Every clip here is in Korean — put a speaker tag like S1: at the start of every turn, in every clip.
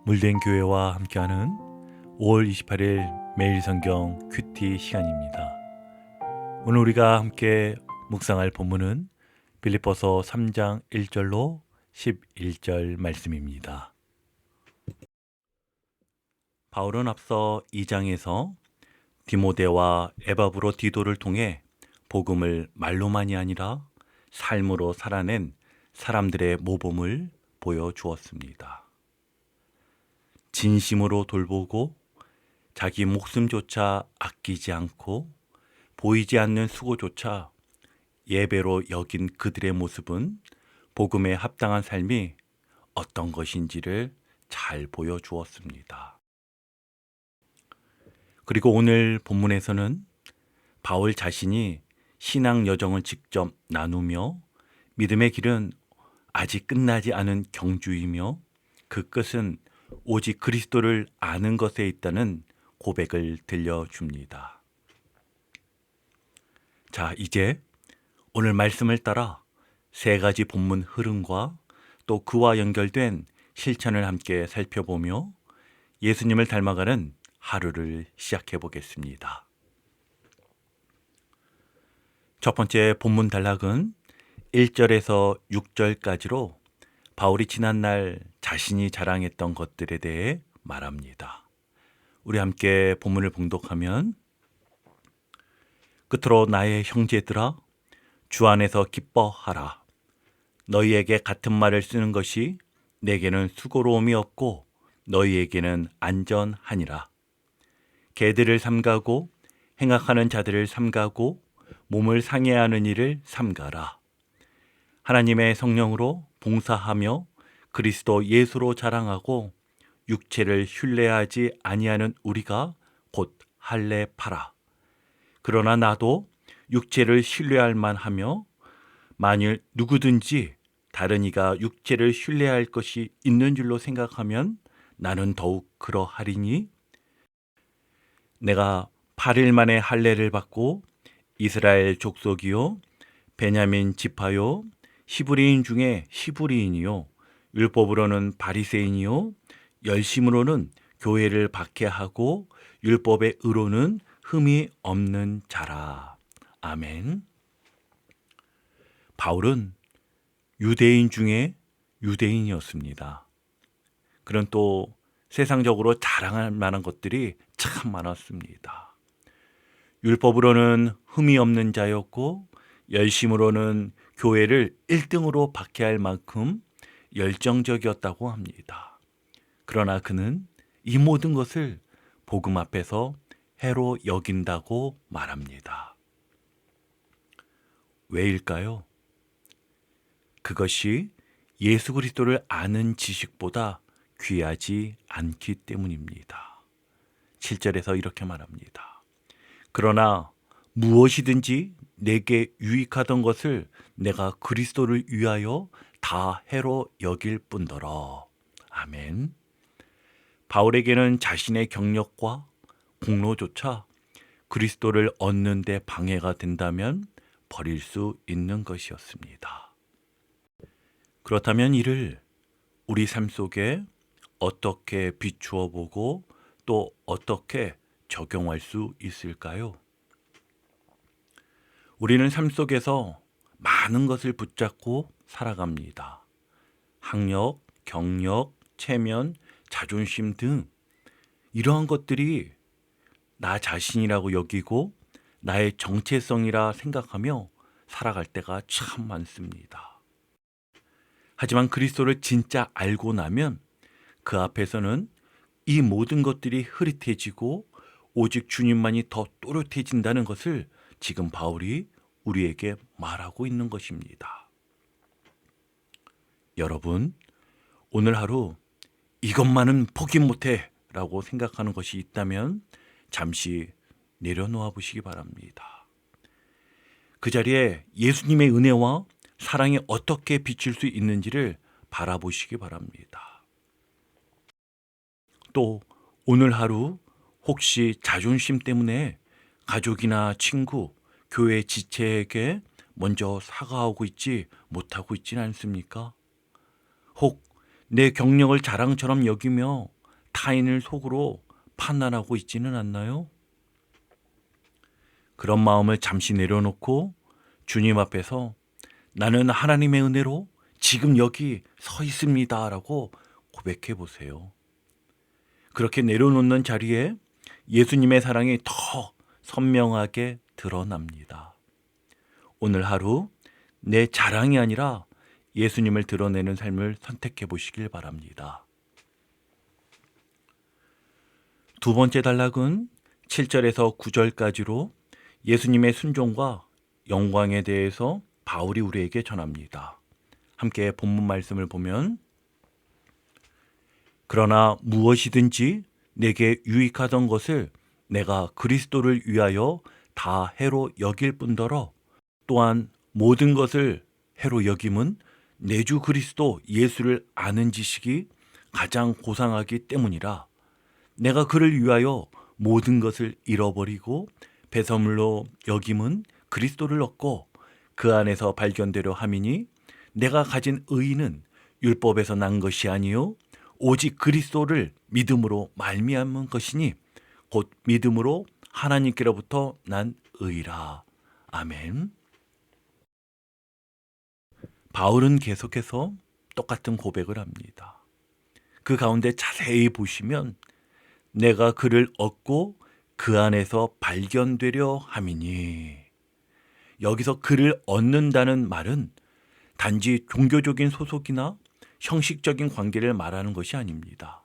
S1: 물된 교회와 함께하는 5월 28일 매일 성경 큐티 시간입니다. 오늘 우리가 함께 묵상할 본문은 빌립보서 3장 1절로 11절 말씀입니다. 바울은 앞서 2장에서 디모데와 에바브로디도를 통해 복음을 말로만이 아니라 삶으로 살아낸 사람들의 모범을 보여주었습니다. 진심으로 돌보고 자기 목숨조차 아끼지 않고 보이지 않는 수고조차 예배로 여긴 그들의 모습은 복음에 합당한 삶이 어떤 것인지를 잘 보여주었습니다. 그리고 오늘 본문에서는 바울 자신이 신앙 여정을 직접 나누며 믿음의 길은 아직 끝나지 않은 경주이며 그 끝은 오직 그리스도를 아는 것에 있다는 고백을 들려줍니다. 자, 이제 오늘 말씀을 따라 세 가지 본문 흐름과 또 그와 연결된 실천을 함께 살펴보며 예수님을 닮아가는 하루를 시작해 보겠습니다. 첫 번째 본문 단락은 1절에서 6절까지로 바울이 지난날 자신이 자랑했던 것들에 대해 말합니다. 우리 함께 본문을 봉독하면 끝으로 나의 형제들아 주 안에서 기뻐하라. 너희에게 같은 말을 쓰는 것이 내게는 수고로움이 없고 너희에게는 안전하니라. 개들을 삼가고 행악하는 자들을 삼가고 몸을 상해하는 일을 삼가라. 하나님의 성령으로 봉사하며 그리스도 예수로 자랑하고 육체를 흉내하지 아니하는 우리가 곧 할례 파라. 그러나 나도 육체를 신뢰할 만하며 만일 누구든지 다른 이가 육체를 신뢰할 것이 있는 줄로 생각하면 나는 더욱 그러하리니 내가 8일 만에 할례를 받고 이스라엘 족속이요 베냐민 지파요 히브리인 중에 히브리인이요 율법으로는 바리새인이요 열심으로는 교회를 박해하고 율법의 의로는 흠이 없는 자라. 아멘. 바울은 유대인 중에 유대인이었습니다. 그런 또 세상적으로 자랑할 만한 것들이 참 많았습니다. 율법으로는 흠이 없는 자였고 열심으로는 교회를 1등으로 박해할 만큼 열정적이었다고 합니다. 그러나 그는 이 모든 것을 복음 앞에서 해로 여긴다고 말합니다. 왜일까요? 그것이 예수 그리스도를 아는 지식보다 귀하지 않기 때문입니다. 7절에서 이렇게 말합니다. 그러나 무엇이든지 내게 유익하던 것을 내가 그리스도를 위하여 다 해로 여길 뿐더러. 아멘. 바울에게는 자신의 경력과 공로조차 그리스도를 얻는 데 방해가 된다면 버릴 수 있는 것이었습니다. 그렇다면 이를 우리 삶 속에 어떻게 비추어 보고 또 어떻게 적용할 수 있을까요? 우리는 삶 속에서 많은 것을 붙잡고 살아갑니다. 학력, 경력, 체면, 자존심 등 이러한 것들이 나 자신이라고 여기고 나의 정체성이라 생각하며 살아갈 때가 참 많습니다. 하지만 그리스도를 진짜 알고 나면 그 앞에서는 이 모든 것들이 흐릿해지고 오직 주님만이 더 또렷해진다는 것을 지금 바울이 우리에게 말하고 있는 것입니다. 여러분, 오늘 하루 이것만은 포기 못해 라고 생각하는 것이 있다면 잠시 내려놓아 보시기 바랍니다. 그 자리에 예수님의 은혜와 사랑이 어떻게 비칠 수 있는지를 바라보시기 바랍니다. 또 오늘 하루 혹시 자존심 때문에 가족이나 친구, 교회 지체에게 먼저 사과하고 있지 못하고 있지는 않습니까? 혹 내 경력을 자랑처럼 여기며 타인을 속으로 판단하고 있지는 않나요? 그런 마음을 잠시 내려놓고 주님 앞에서 나는 하나님의 은혜로 지금 여기 서 있습니다 라고 고백해 보세요. 그렇게 내려놓는 자리에 예수님의 사랑이 더 선명하게 드러납니다. 오늘 하루 내 자랑이 아니라 예수님을 드러내는 삶을 선택해 보시길 바랍니다. 두 번째 단락은 7절에서 9절까지로 예수님의 순종과 영광에 대해서 바울이 우리에게 전합니다. 함께 본문 말씀을 보면 그러나 무엇이든지 내게 유익하던 것을 내가 그리스도를 위하여 다 해로 여길 뿐더러 또한 모든 것을 해로 여김은 내 주 그리스도 예수를 아는 지식이 가장 고상하기 때문이라. 내가 그를 위하여 모든 것을 잃어버리고 배설물로 여김은 그리스도를 얻고 그 안에서 발견되려 함이니 내가 가진 의의는 율법에서 난 것이 아니요 오직 그리스도를 믿음으로 말미암은 것이니 곧 믿음으로 하나님께로부터 난 의라. 아멘. 바울은 계속해서 똑같은 고백을 합니다. 그 가운데 자세히 보시면 내가 그를 얻고 그 안에서 발견되려 함이니, 여기서 그를 얻는다는 말은 단지 종교적인 소속이나 형식적인 관계를 말하는 것이 아닙니다.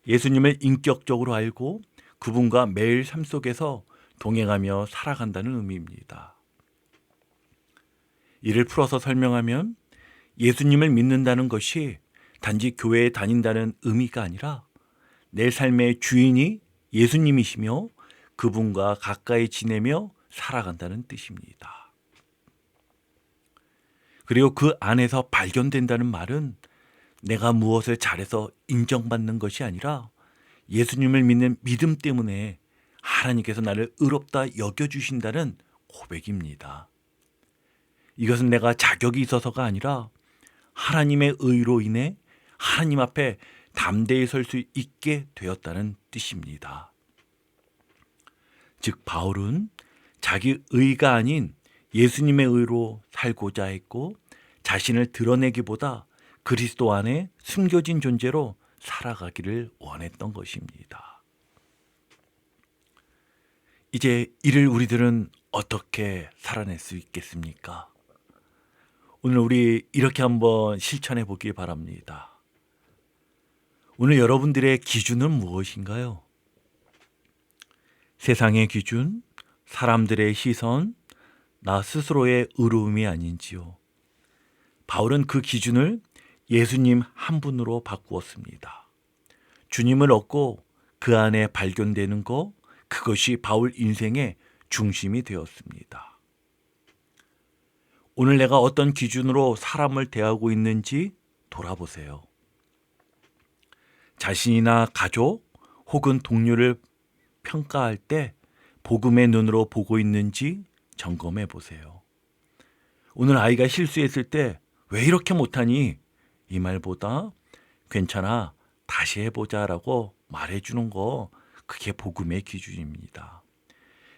S1: 예수님을 인격적으로 알고 그분과 매일 삶 속에서 동행하며 살아간다는 의미입니다. 이를 풀어서 설명하면 예수님을 믿는다는 것이 단지 교회에 다닌다는 의미가 아니라 내 삶의 주인이 예수님이시며 그분과 가까이 지내며 살아간다는 뜻입니다. 그리고 그 안에서 발견된다는 말은 내가 무엇을 잘해서 인정받는 것이 아니라 예수님을 믿는 믿음 때문에 하나님께서 나를 의롭다 여겨주신다는 고백입니다. 이것은 내가 자격이 있어서가 아니라 하나님의 의로 인해 하나님 앞에 담대히 설 수 있게 되었다는 뜻입니다. 즉 바울은 자기 의가 아닌 예수님의 의로 살고자 했고 자신을 드러내기보다 그리스도 안에 숨겨진 존재로 살아가기를 원했던 것입니다. 이제 이를 우리들은 어떻게 살아낼 수 있겠습니까? 오늘 우리 이렇게 한번 실천해 보기 바랍니다. 오늘 여러분들의 기준은 무엇인가요? 세상의 기준, 사람들의 시선, 나 스스로의 의로움이 아닌지요. 바울은 그 기준을 예수님 한 분으로 바꾸었습니다. 주님을 얻고 그 안에 발견되는 것, 그것이 바울 인생의 중심이 되었습니다. 오늘 내가 어떤 기준으로 사람을 대하고 있는지 돌아보세요. 자신이나 가족 혹은 동료를 평가할 때 복음의 눈으로 보고 있는지 점검해 보세요. 오늘 아이가 실수했을 때 왜 이렇게 못하니? 이 말보다 괜찮아, 다시 해보자 라고 말해주는 거, 그게 복음의 기준입니다.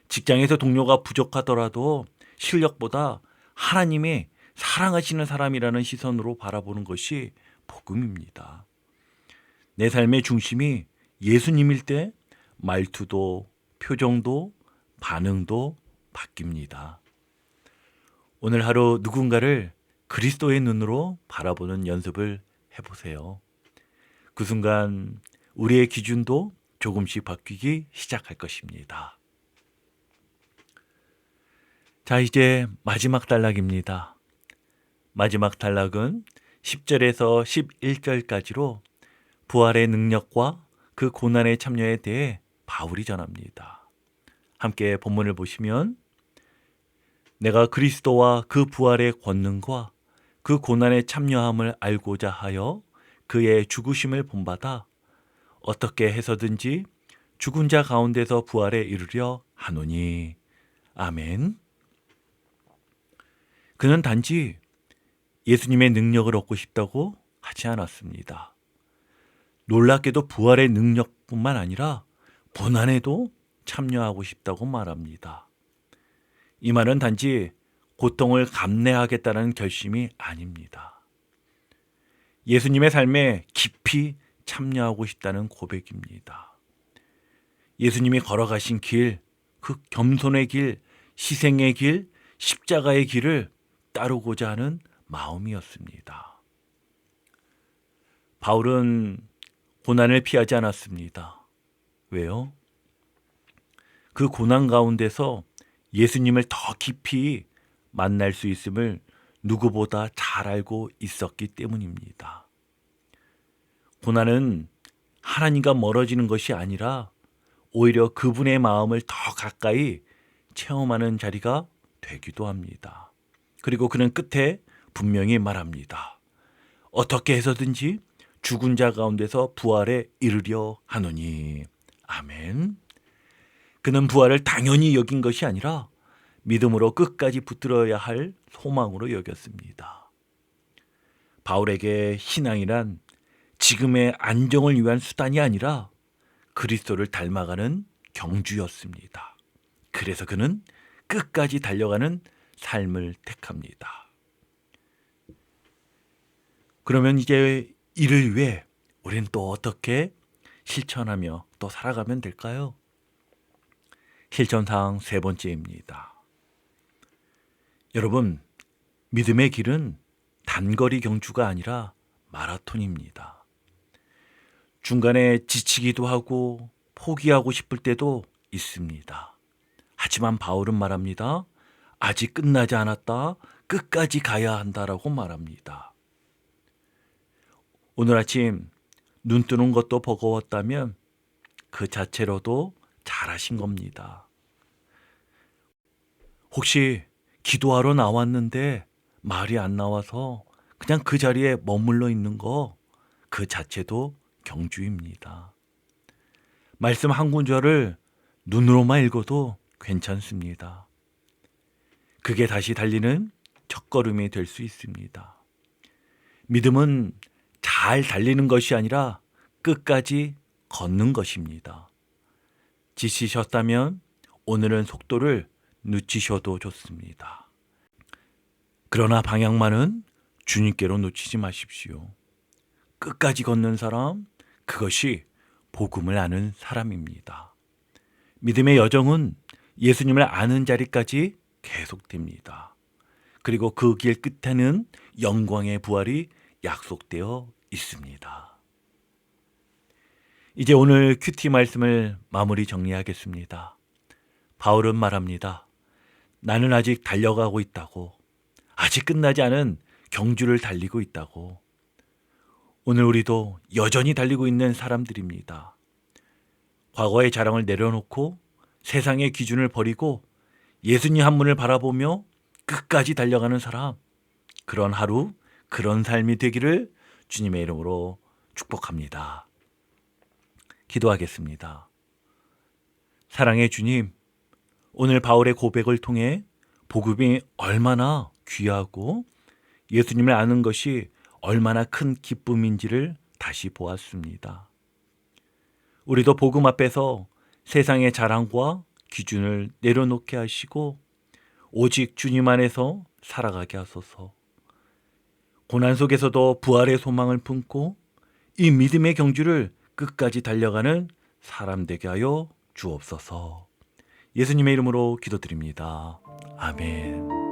S1: 직장에서 동료가 부족하더라도 실력보다 하나님의 사랑하시는 사람이라는 시선으로 바라보는 것이 복음입니다. 내 삶의 중심이 예수님일 때 말투도 표정도 반응도 바뀝니다. 오늘 하루 누군가를 그리스도의 눈으로 바라보는 연습을 해보세요. 그 순간 우리의 기준도 조금씩 바뀌기 시작할 것입니다. 자, 이제 마지막 단락입니다. 마지막 단락은 10절에서 11절까지로 부활의 능력과 그 고난의 참여에 대해 바울이 전합니다. 함께 본문을 보시면 내가 그리스도와 그 부활의 권능과 그 고난에 참여함을 알고자 하여 그의 죽으심을 본받아 어떻게 해서든지 죽은 자 가운데서 부활에 이르려 하노니. 아멘. 그는 단지 예수님의 능력을 얻고 싶다고 하지 않았습니다. 놀랍게도 부활의 능력뿐만 아니라 고난에도 참여하고 싶다고 말합니다. 이 말은 단지 고통을 감내하겠다는 결심이 아닙니다. 예수님의 삶에 깊이 참여하고 싶다는 고백입니다. 예수님이 걸어가신 길, 그 겸손의 길, 희생의 길, 십자가의 길을 따르고자 하는 마음이었습니다. 바울은 고난을 피하지 않았습니다. 왜요? 그 고난 가운데서 예수님을 더 깊이 만날 수 있음을 누구보다 잘 알고 있었기 때문입니다. 고난은 하나님과 멀어지는 것이 아니라 오히려 그분의 마음을 더 가까이 체험하는 자리가 되기도 합니다. 그리고 그는 끝에 분명히 말합니다. 어떻게 해서든지 죽은 자 가운데서 부활에 이르려 하노니. 아멘. 그는 부활을 당연히 여긴 것이 아니라 믿음으로 끝까지 붙들어야 할 소망으로 여겼습니다. 바울에게 신앙이란 지금의 안정을 위한 수단이 아니라 그리스도를 닮아가는 경주였습니다. 그래서 그는 끝까지 달려가는 삶을 택합니다. 그러면 이제 이를 위해 우리는 또 어떻게 실천하며 또 살아가면 될까요? 실천사항 세 번째입니다. 여러분, 믿음의 길은 단거리 경주가 아니라 마라톤입니다. 중간에 지치기도 하고 포기하고 싶을 때도 있습니다. 하지만 바울은 말합니다. 아직 끝나지 않았다. 끝까지 가야 한다라고 말합니다. 오늘 아침 눈 뜨는 것도 버거웠다면 그 자체로도 잘하신 겁니다. 혹시 기도하러 나왔는데 말이 안 나와서 그냥 그 자리에 머물러 있는 거, 그 자체도 경주입니다. 말씀 한 구절을 눈으로만 읽어도 괜찮습니다. 그게 다시 달리는 첫걸음이 될 수 있습니다. 믿음은 잘 달리는 것이 아니라 끝까지 걷는 것입니다. 지치셨다면 오늘은 속도를 늦추셔도 좋습니다. 그러나 방향만은 주님께로 놓치지 마십시오. 끝까지 걷는 사람, 그것이 복음을 아는 사람입니다. 믿음의 여정은 예수님을 아는 자리까지 계속됩니다. 그리고 그 길 끝에는 영광의 부활이 약속되어 있습니다. 이제 오늘 큐티 말씀을 마무리 정리하겠습니다. 바울은 말합니다. 나는 아직 달려가고 있다고. 아직 끝나지 않은 경주를 달리고 있다고. 오늘 우리도 여전히 달리고 있는 사람들입니다. 과거의 자랑을 내려놓고 세상의 기준을 버리고 예수님 한 분을 바라보며 끝까지 달려가는 사람, 그런 하루, 그런 삶이 되기를 주님의 이름으로 축복합니다. 기도하겠습니다. 사랑의 주님, 오늘 바울의 고백을 통해 복음이 얼마나 귀하고 예수님을 아는 것이 얼마나 큰 기쁨인지를 다시 보았습니다. 우리도 복음 앞에서 세상의 자랑과 기준을 내려놓게 하시고 오직 주님 안에서 살아가게 하소서. 고난 속에서도 부활의 소망을 품고 이 믿음의 경주를 끝까지 달려가는 사람 되게 하여 주옵소서. 예수님의 이름으로 기도드립니다. 아멘.